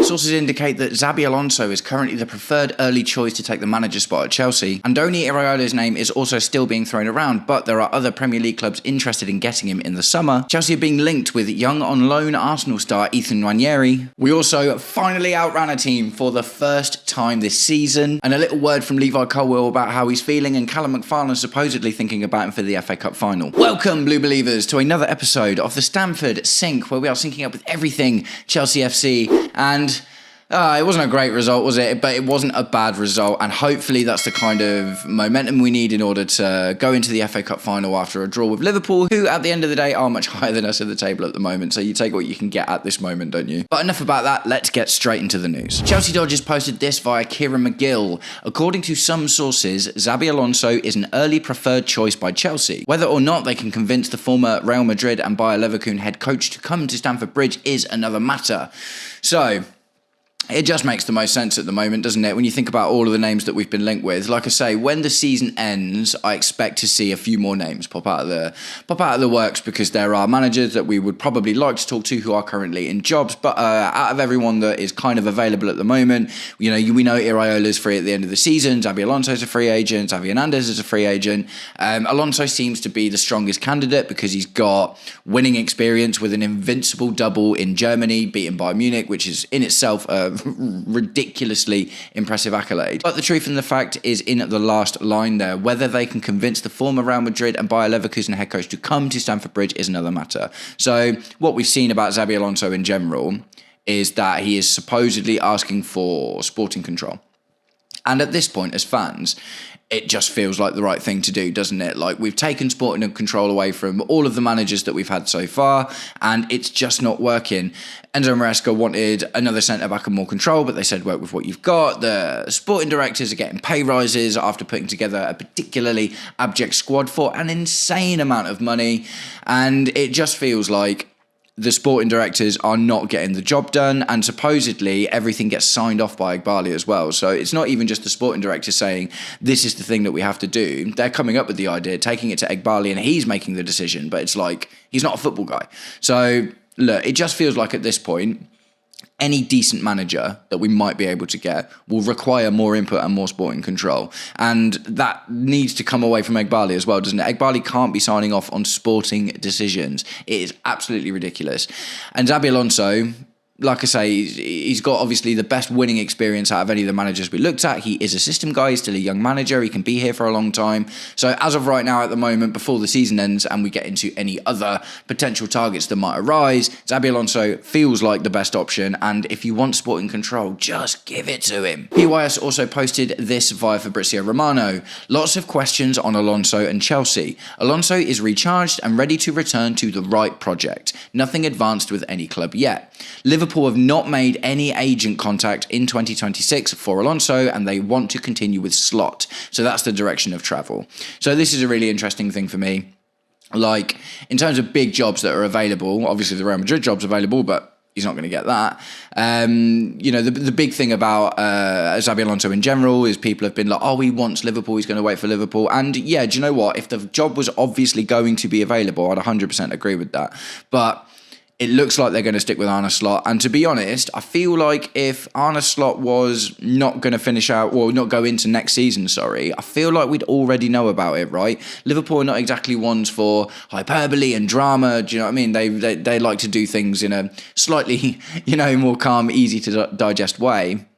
Sources indicate that Xabi Alonso is currently the preferred early choice to take the manager spot at Chelsea. Andoni Iraola's name is also still being thrown around, but there are other Premier League clubs interested in getting him in the summer. Chelsea are being linked with young on loan Arsenal star Ethan Nwaneri. We also finally outran a team for the first time this season. And a little word from Levi Colwill about how he's feeling, and Callum McFarlane supposedly thinking about him for the FA Cup final. Welcome, Blue Believers, to another episode of the Stamford Sync, where we are syncing up with everything Chelsea FC. And it wasn't a great result, was it? But it wasn't a bad result, and hopefully that's the kind of momentum we need in order to go into the FA Cup final after a draw with Liverpool, who at the end of the day are much higher than us at the table at the moment, so you take what you can get at this moment, don't you? But enough about that, let's get straight into the news. Chelsea Dodgers posted this via Kieran McGill. According to some sources, Xabi Alonso is an early preferred choice by Chelsea. Whether or not they can convince the former Real Madrid and Bayer Leverkusen head coach to come to Stamford Bridge is another matter. So it just makes the most sense at the moment, doesn't it? When you think about all of the names that we've been linked with. Like I say, when the season ends, I expect to see a few more names pop out of the works, because there are managers that we would probably like to talk to who are currently in jobs. But out of everyone that is kind of available at the moment, we know Iraola's free at the end of the season. Xabi Alonso's a free agent. Xavi Hernandez is a free agent. Alonso seems to be the strongest candidate because he's got winning experience with an invincible double in Germany, beaten Bayern Munich, which is in itself a ridiculously impressive accolade. But the truth and the fact is in the last line there. Whether they can convince the former Real Madrid and Bayer Leverkusen head coach to come to Stamford Bridge is another matter. So what we've seen about Xabi Alonso in general is that he is supposedly asking for sporting control. And at this point, as fans, it just feels like the right thing to do, doesn't it? Like, we've taken sporting control away from all of the managers that we've had so far, and it's just not working. Enzo Maresca wanted another centre-back and more control, but they said work with what you've got. The sporting directors are getting pay rises after putting together a particularly abject squad for an insane amount of money, and it just feels like the sporting directors are not getting the job done, and supposedly everything gets signed off by Eghbali as well. So it's not even just the sporting director saying this is the thing that we have to do. They're coming up with the idea, taking it to Eghbali, and he's making the decision, but it's like he's not a football guy. So look, it just feels like at this point, any decent manager that we might be able to get will require more input and more sporting control. And that needs to come away from Eghbali as well, doesn't it? Eghbali can't be signing off on sporting decisions. It is absolutely ridiculous. And Xabi Alonso, like I say, he's got obviously the best winning experience out of any of the managers we looked at. He is a system guy. He's still a young manager. He can be here for a long time. So as of right now, at the moment, before the season ends and we get into any other potential targets that might arise, Xabi Alonso feels like the best option. And if you want sporting control, just give it to him. PYS also posted this via Fabrizio Romano. Lots of questions on Alonso and Chelsea. Alonso is recharged and ready to return to the right project. Nothing advanced with any club yet. Liverpool have not made any agent contact in 2026 for Alonso, and they want to continue with Slot. So that's the direction of travel. So this is a really interesting thing for me. Like, in terms of big jobs that are available, obviously the Real Madrid job's available, but he's not going to get that. The big thing about Xabi Alonso in general is people have been like, he wants Liverpool, he's going to wait for Liverpool. And yeah, do you know what? If the job was obviously going to be available, I'd 100% agree with that. But it looks like they're going to stick with Arne Slot. And to be honest, I feel like if Arne Slot was not going to finish out, or not go into next season, I feel like we'd already know about it, right? Liverpool are not exactly ones for hyperbole and drama. Do you know what I mean? They like to do things in a slightly, more calm, easy to digest way.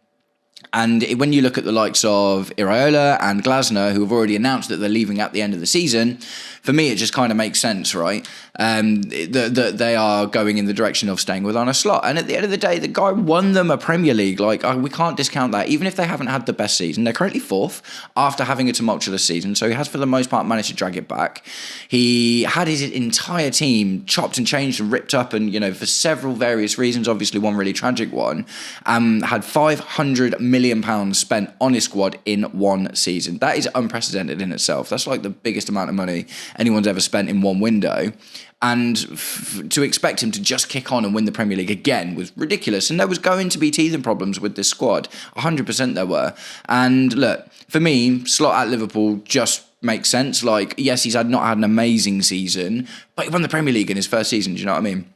And when you look at the likes of Iraola and Glasner, who have already announced that they're leaving at the end of the season, for me, it just kind of makes sense, right? That they are going in the direction of staying with Arne Slot. And at the end of the day, the guy won them a Premier League. We can't discount that. Even if they haven't had the best season, they're currently fourth after having a tumultuous season. So he has, for the most part, managed to drag it back. He had his entire team chopped and changed and ripped up, and, for several various reasons, obviously one really tragic one, had £500 million spent on his squad in one season. That is unprecedented in itself. That's like the biggest amount of money anyone's ever spent in one window. And to expect him to just kick on and win the Premier League again was ridiculous. And there was going to be teething problems with this squad. 100% there were. And look, for me, Slot at Liverpool just makes sense. Like, yes, he's not had an amazing season, but he won the Premier League in his first season. Do you know what I mean?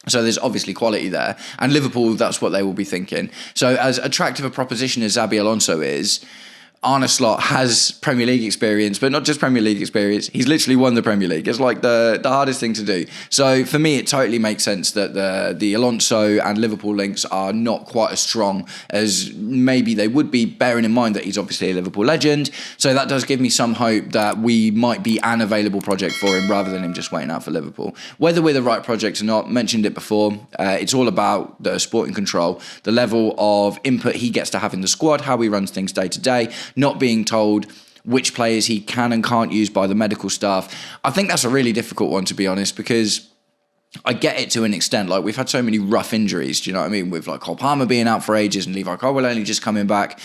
So there's obviously quality there. And Liverpool, that's what they will be thinking. So as attractive a proposition as Xabi Alonso is, Arne Slot has Premier League experience, but not just Premier League experience. He's literally won the Premier League. It's like the hardest thing to do. So for me, it totally makes sense that the Alonso and Liverpool links are not quite as strong as maybe they would be, bearing in mind that he's obviously a Liverpool legend. So that does give me some hope that we might be an available project for him rather than him just waiting out for Liverpool. Whether we're the right project or not, mentioned it before, it's all about the sporting control, the level of input he gets to have in the squad, how he runs things day to day, not being told which players he can and can't use by the medical staff. I think that's a really difficult one, to be honest, because I get it to an extent. Like, we've had so many rough injuries, do you know what I mean? With like Cole Palmer being out for ages and Levi Colwill only just coming back.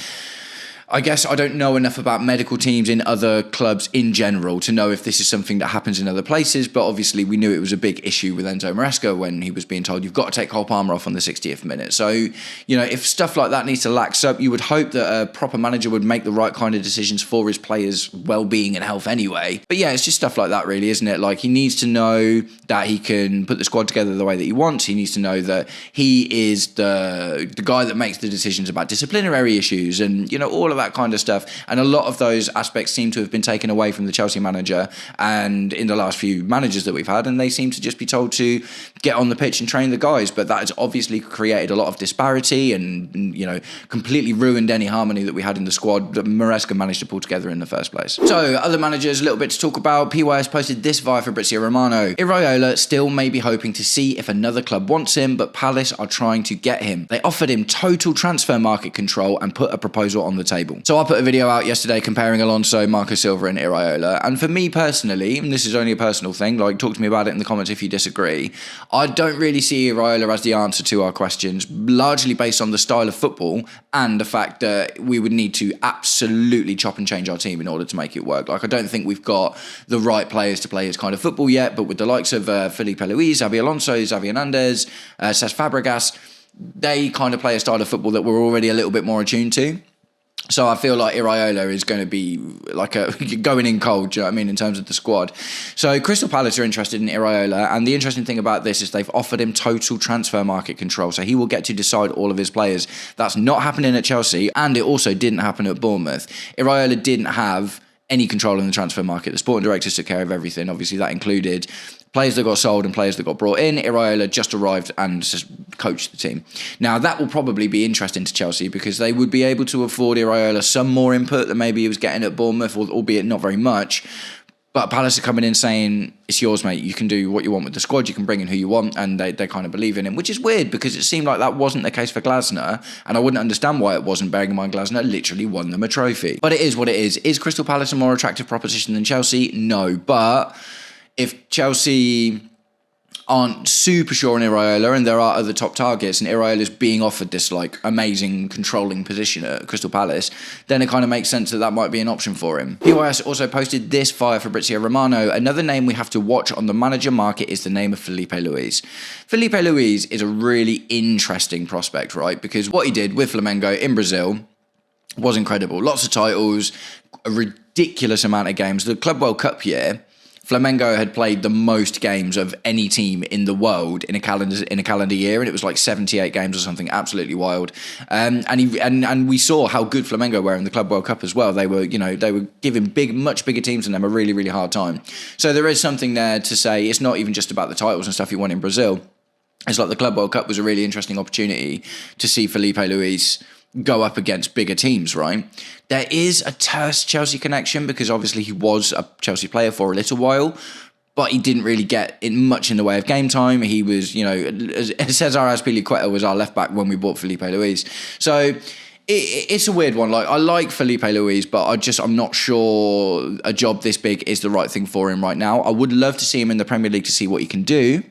I guess I don't know enough about medical teams in other clubs in general to know if this is something that happens in other places, but obviously we knew it was a big issue with Enzo Maresca when he was being told you've got to take Cole Palmer off on the 60th minute. So, you know, if stuff like that needs to lax up, you would hope that a proper manager would make the right kind of decisions for his players' well-being and health anyway. But yeah, it's just stuff like that really, isn't it? Like, he needs to know that he can put the squad together the way that he wants. He needs to know that he is the guy that makes the decisions about disciplinary issues and, you know, all of that kind of stuff. And a lot of those aspects seem to have been taken away from the Chelsea manager and in the last few managers that we've had, and they seem to just be told to get on the pitch and train the guys. But that has obviously created a lot of disparity and, you know, completely ruined any harmony that we had in the squad that Maresca managed to pull together in the first place. So, other managers, a little bit to talk about. PYS posted this via Fabrizio Romano. Iraola still may be hoping to see if another club wants him, but Palace are trying to get him. They offered him total transfer market control and put a proposal on the table. So I put a video out yesterday comparing Alonso, Marco Silva and Iraola, and for me personally, and this is only a personal thing, like, talk to me about it in the comments if you disagree, I don't really see Iraola as the answer to our questions, largely based on the style of football and the fact that we would need to absolutely chop and change our team in order to make it work. Like, I don't think we've got the right players to play his kind of football yet, but with the likes of Filipe Luis, Xabi Alonso, Xavi Hernandez, Cesc Fabregas, they kind of play a style of football that we're already a little bit more attuned to. So I feel like Iraola is going to be like a going in cold, do you know what I mean, in terms of the squad. So Crystal Palace are interested in Iraola, and the interesting thing about this is they've offered him total transfer market control, so he will get to decide all of his players. That's not happening at Chelsea, and it also didn't happen at Bournemouth. Iraola didn't have any control in the transfer market. The sporting directors took care of everything. Obviously, that included players that got sold and players that got brought in. Iraola just arrived and just coached the team. Now, that will probably be interesting to Chelsea because they would be able to afford Iraola some more input than maybe he was getting at Bournemouth, albeit not very much. But Palace are coming in saying, it's yours, mate. You can do what you want with the squad. You can bring in who you want. And they kind of believe in him, which is weird because it seemed like that wasn't the case for Glasner. And I wouldn't understand why it wasn't, bearing in mind Glasner literally won them a trophy. But it is what it is. Is Crystal Palace a more attractive proposition than Chelsea? No. But if Chelsea aren't super sure on Iraola and there are other top targets and Iraola's being offered this like amazing controlling position at Crystal Palace, then it kind of makes sense that that might be an option for him. PYS also posted this via Fabrizio Romano. Another name we have to watch on the manager market is the name of Filipe Luis. Filipe Luis is a really interesting prospect, right? Because what he did with Flamengo in Brazil was incredible. Lots of titles, a ridiculous amount of games. The Club World Cup year, Flamengo had played the most games of any team in the world in a calendar year, and it was like 78 games or something absolutely wild. And we saw how good Flamengo were in the Club World Cup as well. They were giving much bigger teams than them a really, really hard time. So there is something there to say it's not even just about the titles and stuff you won in Brazil. It's like the Club World Cup was a really interesting opportunity to see Filipe Luis go up against bigger teams, right? There is a terse Chelsea connection because obviously he was a Chelsea player for a little while, but he didn't really get much in the way of game time. He was, Cesar Azpilicueta was our left back when we bought Filipe Luis. So it's a weird one. Like, I like Filipe Luis, but I'm not sure a job this big is the right thing for him right now. I would love to see him in the Premier League to see what he can do.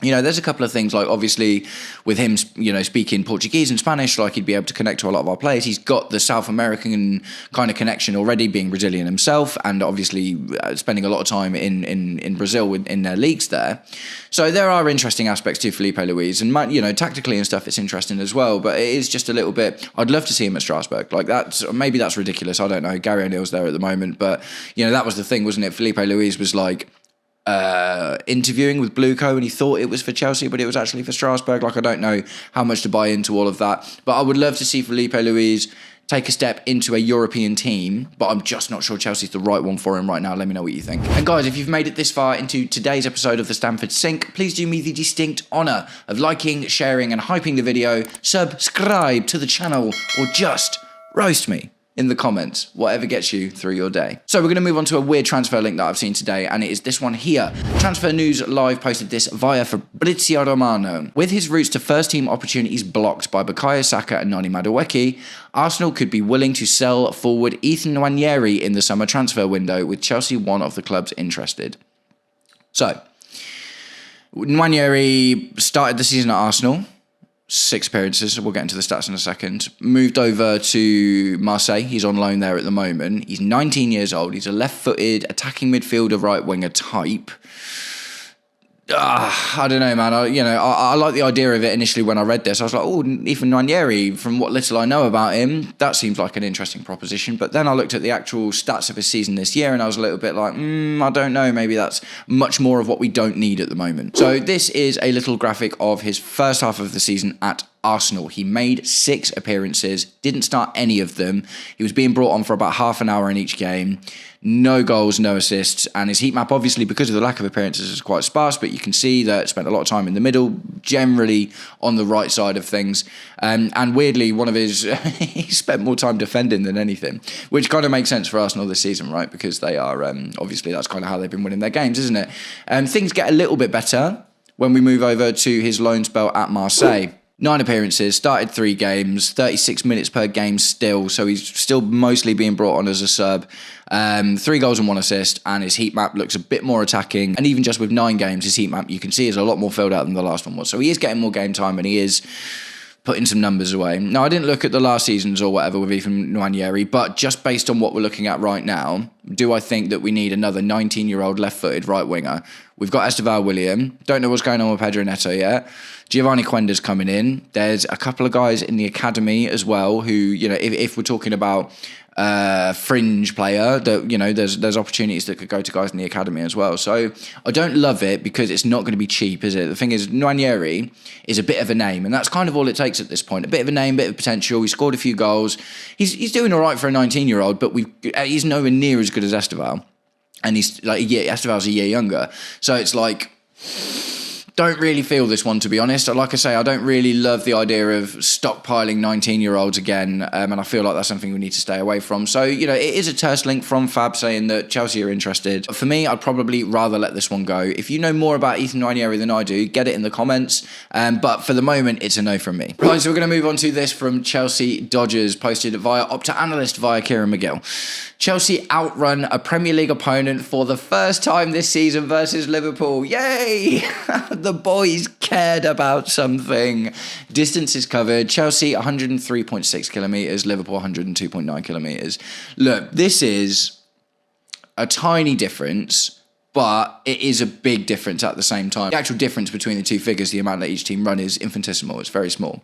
You know, there's a couple of things, like obviously with him, speaking Portuguese and Spanish, like he'd be able to connect to a lot of our players. He's got the South American kind of connection already, being Brazilian himself, and obviously spending a lot of time in Brazil in their leagues there. So there are interesting aspects to Filipe Luis, and tactically and stuff, it's interesting as well. But it is just a little bit. I'd love to see him at Strasbourg. Like maybe that's ridiculous. I don't know. Gary O'Neill's there at the moment, but that was the thing, wasn't it? Filipe Luis was like interviewing with Blueco, and he thought it was for Chelsea, but it was actually for Strasbourg. Like, I don't know how much to buy into all of that, but I would love to see Filipe Luis take a step into a European team, but I'm just not sure Chelsea's the right one for him right now. Let me know what you think. And guys, if you've made it this far into today's episode of the Stamford Sync, please do me the distinct honour of liking, sharing and hyping the video, subscribe to the channel, or just roast me in the comments, whatever gets you through your day. So we're going to move on to a weird transfer link that I've seen today, and it is this one here. Transfer News Live posted this via Fabrizio Romano. With his routes to first-team opportunities blocked by Bukayo Saka and Noni Madueke, Arsenal could be willing to sell forward Ethan Nwaneri in the summer transfer window, with Chelsea one of the clubs interested. So, Nwaneri started the season at Arsenal. 6 appearances, we'll get into the stats in a second. Moved over to Marseille. He's on loan there at the moment. He's 19 years old. He's a left-footed attacking midfielder, right-winger type. I don't know, man. I like the idea of it initially when I read this. I was like, oh, Ethan Nwaneri, from what little I know about him, that seems like an interesting proposition. But then I looked at the actual stats of his season this year and I was a little bit like, I don't know, maybe that's much more of what we don't need at the moment. So this is a little graphic of his first half of the season at Arsenal. He made 6 appearances, didn't start any of them. He was being brought on for about half an hour in each game. No goals, no assists, and his heat map, obviously, because of the lack of appearances, is quite sparse, but you can see that spent a lot of time in the middle, generally on the right side of things. And weirdly, one of his, he spent more time defending than anything, which kind of makes sense for Arsenal this season, right? Because they are, obviously, that's kind of how they've been winning their games, isn't it? Things get a little bit better when we move over to his loan spell at Marseille. 9 appearances, started 3 games, 36 minutes per game still, so he's still mostly being brought on as a sub. 3 goals and 1 assist, and his heat map looks a bit more attacking. And even just with 9 games, his heat map, you can see, is a lot more filled out than the last one was. So he is getting more game time, and he is putting some numbers away. Now, I didn't look at the last seasons or whatever with Ethan Nwaneri, but just based on what we're looking at right now, do I think that we need another 19-year-old left-footed right winger? We've got Esteval William. Don't know what's going on with Pedro Neto yet. Giovanni Quenda's coming in. There's a couple of guys in the academy as well who, if we're talking about fringe player, that there's opportunities that could go to guys in the academy as well. So I don't love it because it's not going to be cheap, is it? The thing is, Nwaneri is a bit of a name, and that's kind of all it takes at this point. A bit of a name, bit of potential. He scored a few goals. He's doing all right for a 19-year-old, but he's nowhere near as good as Esteval. And he's like Esteval's a year younger. So it's like, don't really feel this one, to be honest. Like I say, I don't really love the idea of stockpiling 19-year-olds again, and I feel like that's something we need to stay away from. So, it is a terse link from Fab saying that Chelsea are interested. For me, I'd probably rather let this one go. If you know more about Ethan Nwaneri than I do, get it in the comments. But for the moment, it's a no from me. Right, so we're going to move on to this from Chelsea Dodgers, posted via Opta Analyst via Kieran McGill. Chelsea outrun a Premier League opponent for the first time this season versus Liverpool. Yay! The boys cared about something. Distance is covered. Chelsea 103.6 kilometres, Liverpool 102.9 kilometres. Look, this is a tiny difference, but it is a big difference at the same time. The actual difference between the two figures, the amount that each team run, is infinitesimal. It's very small.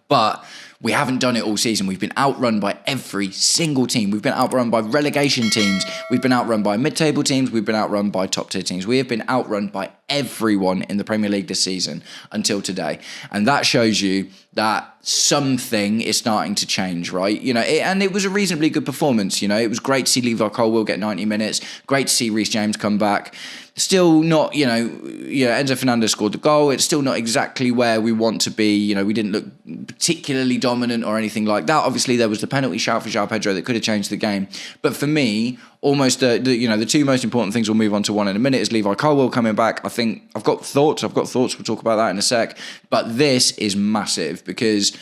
But we haven't done it all season. We've been outrun by every single team. We've been outrun by relegation teams. We've been outrun by mid-table teams. We've been outrun by top-tier teams. We have been outrun by everyone in the Premier League this season until today. And that shows you that something is starting to change, right? And it was a reasonably good performance. It was great to see Levi Colwill get 90 minutes. Great to see Reece James come back. Still not, Enzo Fernandez scored the goal. It's still not exactly where we want to be. We didn't look particularly dominant or anything like that. Obviously, there was the penalty shout for João Pedro that could have changed the game. But for me, almost the two most important things, we'll move on to one in a minute, is Levi Colwill coming back. I think I've got thoughts. We'll talk about that in a sec. But this is massive because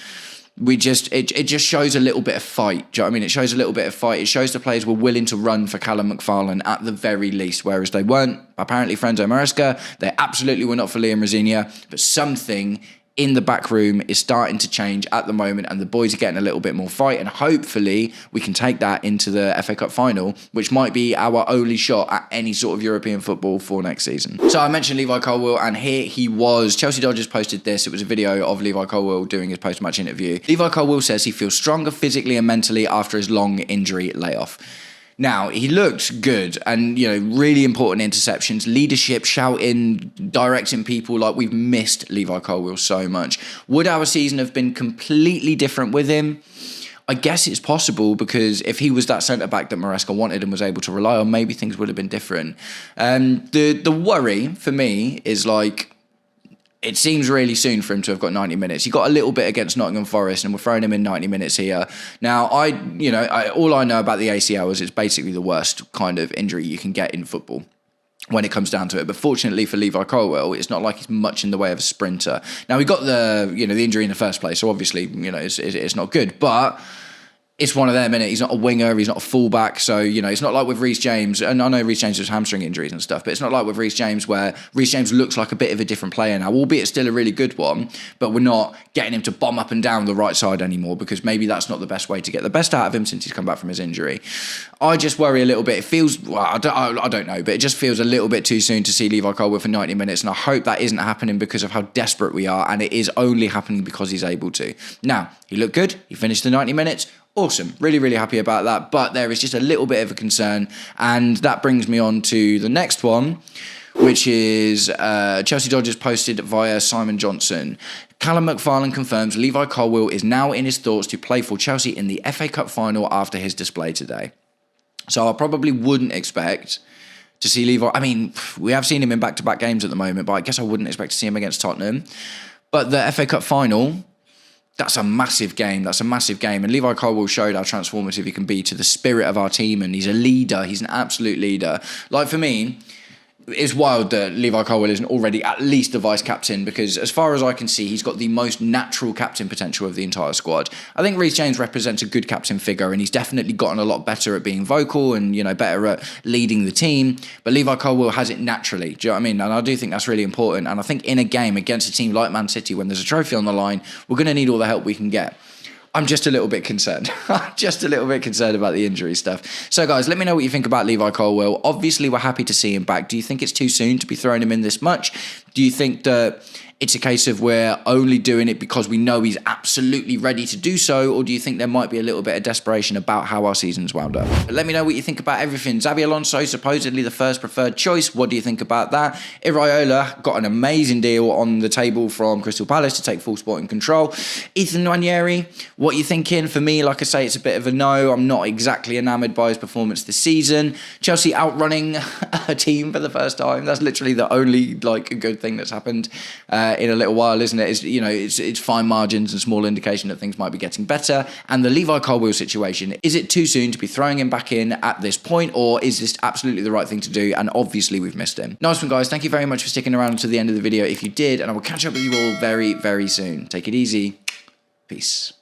it just shows a little bit of fight. Do you know what I mean? It shows a little bit of fight. It shows the players were willing to run for Callum McFarlane at the very least, whereas they weren't, apparently, Franzo Maresca. They absolutely were not for Liam Rosinia. But something in the back room is starting to change at the moment, and the boys are getting a little bit more fight, and hopefully we can take that into the FA Cup final, which might be our only shot at any sort of European football for next season. So I mentioned Levi Colwill, and here he was. Chelsea Dodgers posted this. It was a video of Levi Colwill doing his post-match interview. Levi Colwill says he feels stronger physically and mentally after his long injury layoff. Now, he looked good and, really important interceptions, leadership, shouting, directing people. Like, we've missed Levi Colwill so much. Would our season have been completely different with him? I guess it's possible, because if he was that centre-back that Maresca wanted and was able to rely on, maybe things would have been different. The worry for me is, like, it seems really soon for him to have got 90 minutes. He got a little bit against Nottingham Forest, and we're throwing him in 90 minutes here. Now, all I know about the ACL is it's basically the worst kind of injury you can get in football when it comes down to it. But fortunately for Levi Colwill, it's not like he's much in the way of a sprinter. Now, he got the injury in the first place, so obviously, it's not good. But it's one of them, innit? He's not a winger, he's not a fullback, so, it's not like with Reece James, and I know Reece James has hamstring injuries and stuff, but it's not like with Reece James, where Reece James looks like a bit of a different player now, albeit still a really good one, but we're not getting him to bomb up and down the right side anymore, because maybe that's not the best way to get the best out of him since he's come back from his injury. I just worry a little bit. It feels, I don't know, but it just feels a little bit too soon to see Levi Colwill for 90 minutes, and I hope that isn't happening because of how desperate we are, and it is only happening because he's able to. Now, he looked good, he finished the 90 minutes, awesome, really, really happy about that, but there is just a little bit of a concern, and that brings me on to the next one, which is Chelsea Dodgers posted via Simon Johnson. Callum McFarlane confirms Levi Colwill is now in his thoughts to play for Chelsea in the FA Cup final after his display today. So I probably wouldn't expect to see Levi. I mean, we have seen him in back-to-back games at the moment, but I guess I wouldn't expect to see him against Tottenham. But the FA Cup final, that's a massive game. And Levi Colwill showed how transformative he can be to the spirit of our team. And he's a leader. He's an absolute leader. Like, for me, it's wild that Levi Colwill isn't already at least the vice-captain, because as far as I can see, he's got the most natural captain potential of the entire squad. I think Reece James represents a good captain figure, and he's definitely gotten a lot better at being vocal and, better at leading the team. But Levi Colwill has it naturally. Do you know what I mean? And I do think that's really important. And I think in a game against a team like Man City, when there's a trophy on the line, we're going to need all the help we can get. I'm just a little bit concerned. Just a little bit concerned about the injury stuff. So, guys, let me know what you think about Levi Colwill. Obviously, we're happy to see him back. Do you think it's too soon to be throwing him in this much? Do you think that it's a case of we're only doing it because we know he's absolutely ready to do so? Or do you think there might be a little bit of desperation about how our season's wound up? But let me know what you think about everything. Xabi Alonso, supposedly the first preferred choice. What do you think about that? Iraola got an amazing deal on the table from Crystal Palace to take full sporting control. Ethan Nwaneri, what are you thinking? For me, like I say, it's a bit of a no. I'm not exactly enamoured by his performance this season. Chelsea outrunning a team for the first time. That's literally the only good thing that's happened in a little while, isn't it? It's fine margins and small indication that things might be getting better. And the Levi Colwill situation, is it too soon to be throwing him back in at this point, or is this absolutely the right thing to do? And obviously we've missed him. Nice one, guys. Thank you very much for sticking around to the end of the video if you did, and I will catch up with you all very, very soon. Take it easy. Peace.